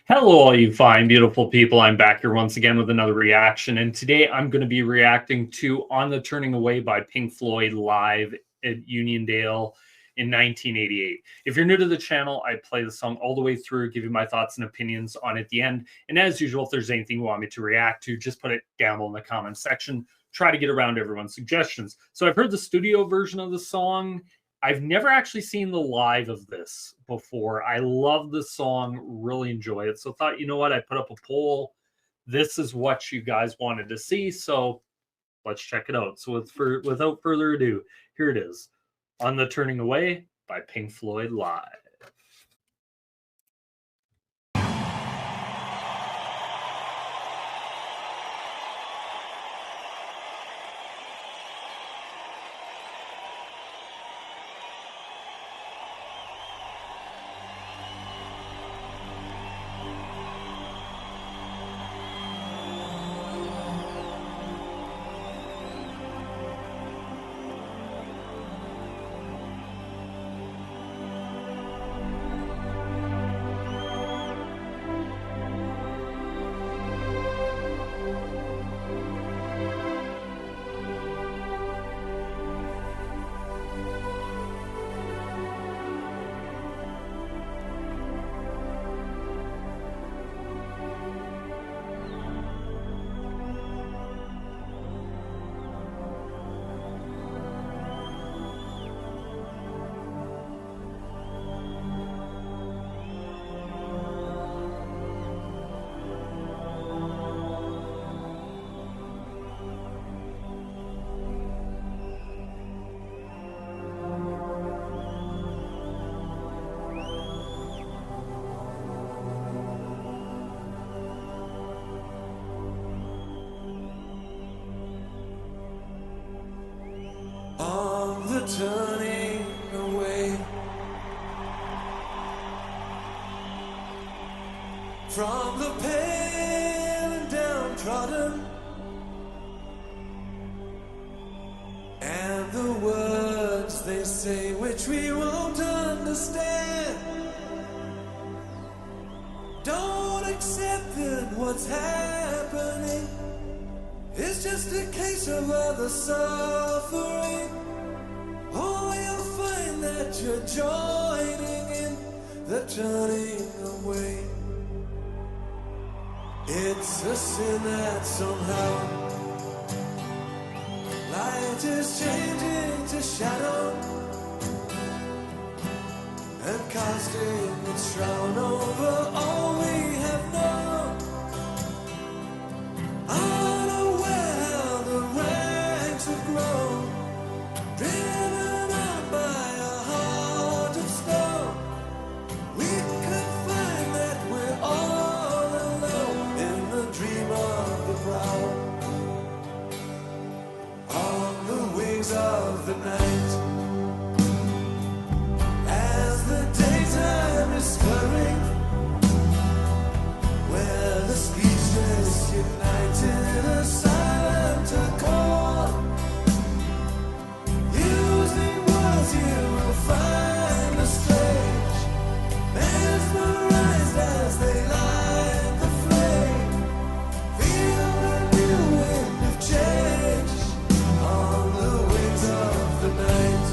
Hello, all you fine, beautiful people. I'm back here once again with another reaction. And today I'm going to be reacting to On the Turning Away by Pink Floyd live at Uniondale in 1988. If you're new to the channel, I play the song all the way through, give you my thoughts and opinions on it at the end. And as usual, if there's anything you want me to react to, just put it down below in the comments section. Try to get around everyone's suggestions. So I've heard the studio version of the song. I've never actually seen the live of this before. I love the song, really enjoy it. So thought, you know what? I put up a poll. This is what you guys wanted to see. So let's check it out. So without further ado, here it is. On the Turning Away by Pink Floyd live. On the turning away from the pale and downtrodden, and the words they say which we won't understand. Don't accept that what's happening it's just a case of other suffering. Oh, you'll find that you're joining in the turning away. It's a sin that somehow light is changing to shadow and casting its shroud over all we have known. Driven on by a heart of stone, we could find that we're all alone in the dream of the brow. On the wings of the night, as the daytime is stirring, where the speechless united a silent accord. You will find the strange, mesmerized as they light the flame. Feel the new wind of change on the wings of the night.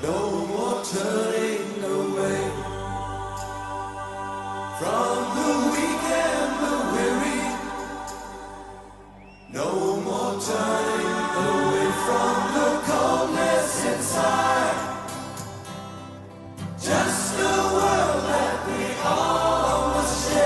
No more turning away from the weak and the weary. No more turning away from the coldness inside. Just a world that we all must share.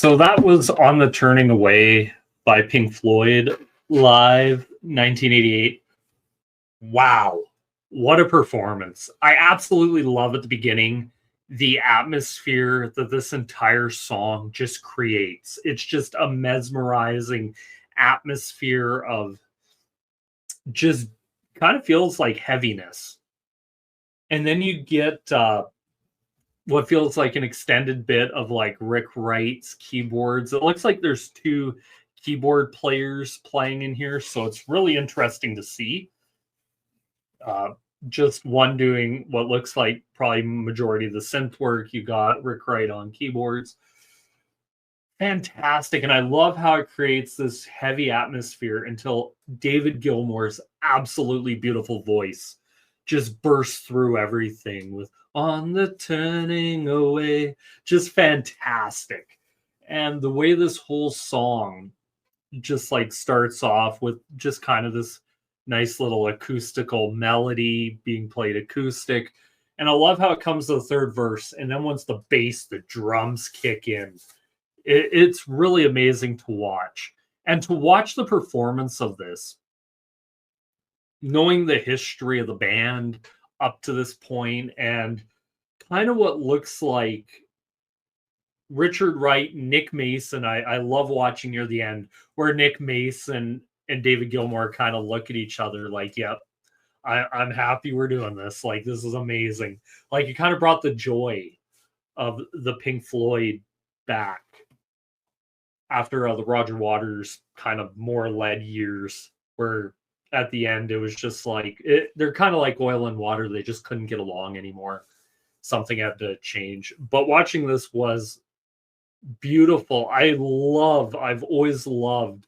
So that was On the Turning Away by Pink Floyd, live 1988. Wow, what a performance. I absolutely love at the beginning the atmosphere that this entire song just creates. It's just a mesmerizing atmosphere of just kind of feels like heaviness. And then you get what feels like an extended bit of like Rick Wright's keyboards. It looks like there's two keyboard players playing in here, so it's really interesting to see. Uh, just one doing what looks like probably majority of the synth work. You got Rick Wright on keyboards. Fantastic. And I love how it creates this heavy atmosphere until David Gilmour's absolutely beautiful voice just bursts through everything with On the Turning Away. Just fantastic. And the way this whole song just like starts off with just kind of this nice little acoustical melody being played acoustic. And I love how it comes to the third verse. And then once the bass, the drums kick in, it's really amazing to watch. And to watch the performance of this, knowing the history of the band up to this point and kind of what looks like Richard Wright, Nick Mason. I love watching near the end where Nick Mason and David Gilmour kind of look at each other like, yep, I'm happy we're doing this. Like, this is amazing. Like, it kind of brought the joy of the Pink Floyd back after the Roger Waters kind of more led years, where at the end it was just like they're kind of like oil and water. They just couldn't get along anymore. Something had to change. But watching this was beautiful. I've always loved,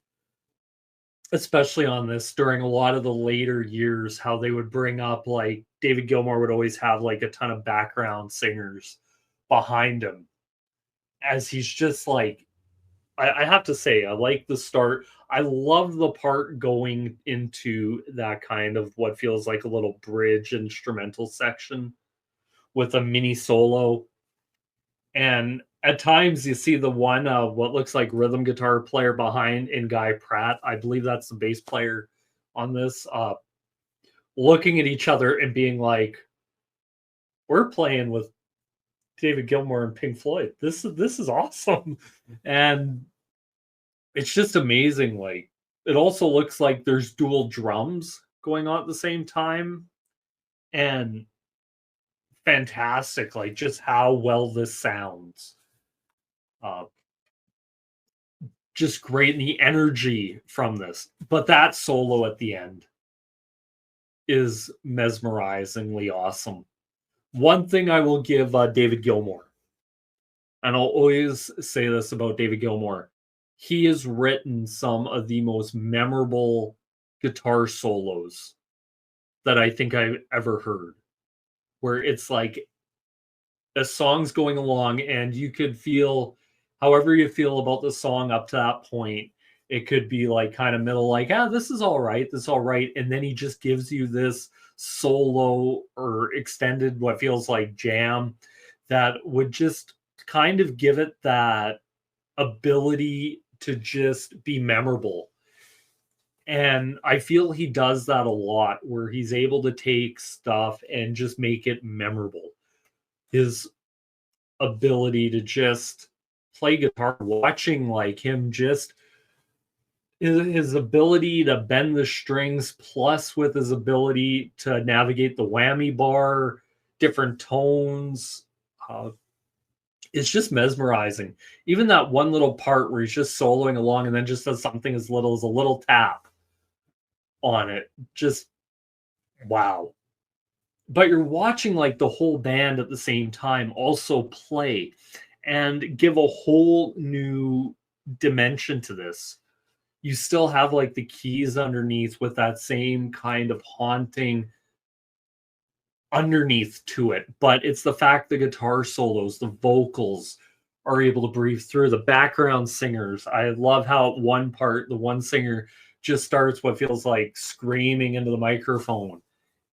especially on this during a lot of the later years, how they would bring up like David Gilmour would always have like a ton of background singers behind him as he's just like, I have to say, I like the start. I love the part going into that kind of what feels like a little bridge instrumental section with a mini solo. And at times you see the one what looks like rhythm guitar player behind in Guy Pratt. I believe that's the bass player on this, looking at each other and being like, we're playing with David Gilmour and Pink Floyd. This is awesome. And it's just amazing. Like, it also looks like there's dual drums going on at the same time. And fantastic, like just how well this sounds. Just great, and the energy from this. But that solo at the end is mesmerizingly awesome. One thing I will give David Gilmour, and I'll always say this about David Gilmour, he has written some of the most memorable guitar solos that I think I've ever heard, where it's like a song's going along and you could feel however you feel about the song up to that point. It could be like kind of middle, like, this is all right, this is all right. And then he just gives you this solo or extended, what feels like jam that would just kind of give it that ability to just be memorable. And I feel he does that a lot, where he's able to take stuff and just make it memorable. His ability to just play guitar, watching like him just his ability to bend the strings, plus with his ability to navigate the whammy bar, different tones. It's just mesmerizing. Even that one little part where he's just soloing along and then just does something as little as a little tap on it. Just wow. But you're watching like the whole band at the same time also play and give a whole new dimension to this. You still have like the keys underneath with that same kind of haunting underneath to it, but it's the fact the guitar solos, the vocals are able to breathe through. The background singers, I love how at one part the one singer just starts what feels like screaming into the microphone,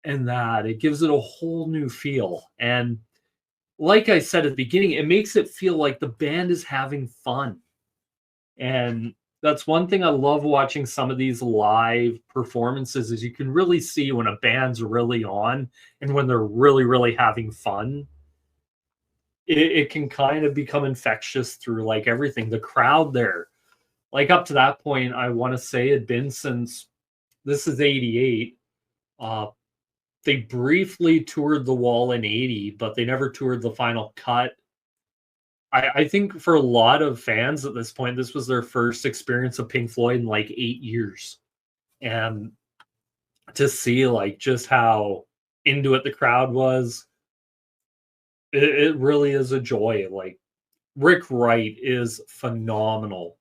and that it gives it a whole new feel. And like I said at the beginning, it makes it feel like the band is having fun. And that's one thing I love watching some of these live performances is you can really see when a band's really on and when they're really, really having fun. It can kind of become infectious through like everything. The crowd there, like up to that point, I want to say had been since this is 88. Uh, they briefly toured the wall in 80, but they never toured the final cut. I think for a lot of fans at this point, this was their first experience of Pink Floyd in like 8 years. And to see like just how into it the crowd was, it really is a joy. Like Rick Wright is phenomenal.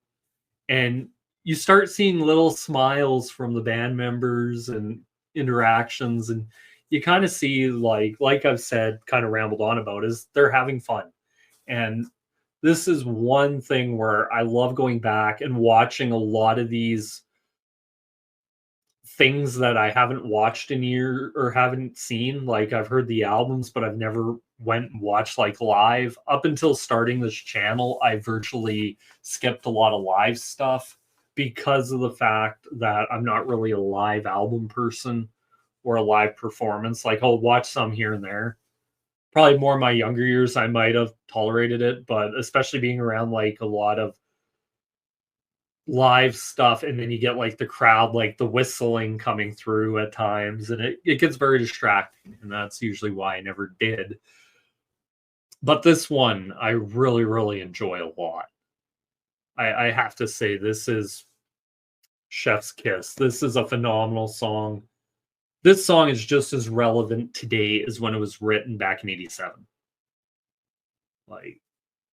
And you start seeing little smiles from the band members and interactions, and you kind of see like I've said, kind of rambled on about, is they're having fun. And this is one thing where I love going back and watching a lot of these things that I haven't watched in year or haven't seen. Like I've heard the albums, but I've never went and watched like live. Up until starting this channel, I virtually skipped a lot of live stuff because of the fact that I'm not really a live album person or a live performance. Like I'll watch some here and there. Probably more in my younger years, I might have tolerated it, but especially being around like a lot of live stuff, and then you get like the crowd, like the whistling coming through at times, and it gets very distracting, and that's usually why I never did. But this one I really, really enjoy a lot. I have to say, this is chef's kiss. This is a phenomenal song. This song is just as relevant today as when it was written back in 87. Like,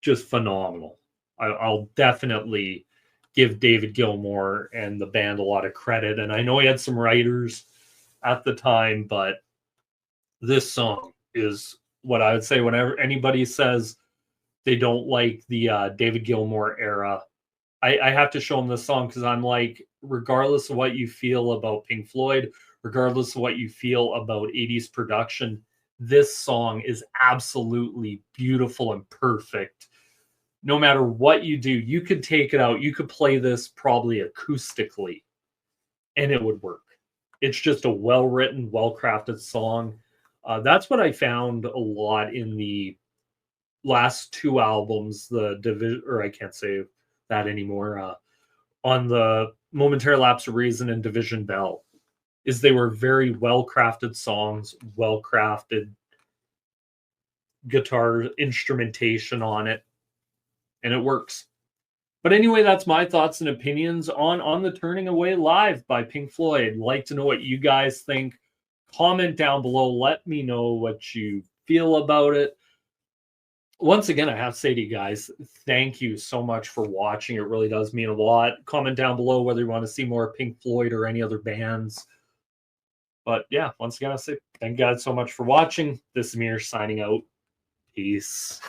just phenomenal. I'll definitely give David Gilmour and the band a lot of credit. And I know he had some writers at the time, but this song is what I would say whenever anybody says they don't like the David Gilmour era, I have to show them this song because I'm like, regardless of what you feel about Pink Floyd, regardless of what you feel about 80s production, this song is absolutely beautiful and perfect. No matter what you do, you could take it out. You could play this probably acoustically and it would work. It's just a well written, well crafted song. That's what I found a lot in the last two albums, the division, or I can't say that anymore, on the Momentary Lapse of Reason and Division Bell, is they were very well crafted songs, well crafted guitar instrumentation on it, and it works. But anyway, that's my thoughts and opinions on the Turning Away Live by Pink Floyd. Like to know what you guys think. Comment down below. Let me know what you feel about it. Once again, I have to say to you guys, thank you so much for watching. It really does mean a lot. Comment down below whether you want to see more Pink Floyd or any other bands. But yeah, once again, I say thank you guys so much for watching. This is Mir signing out. Peace.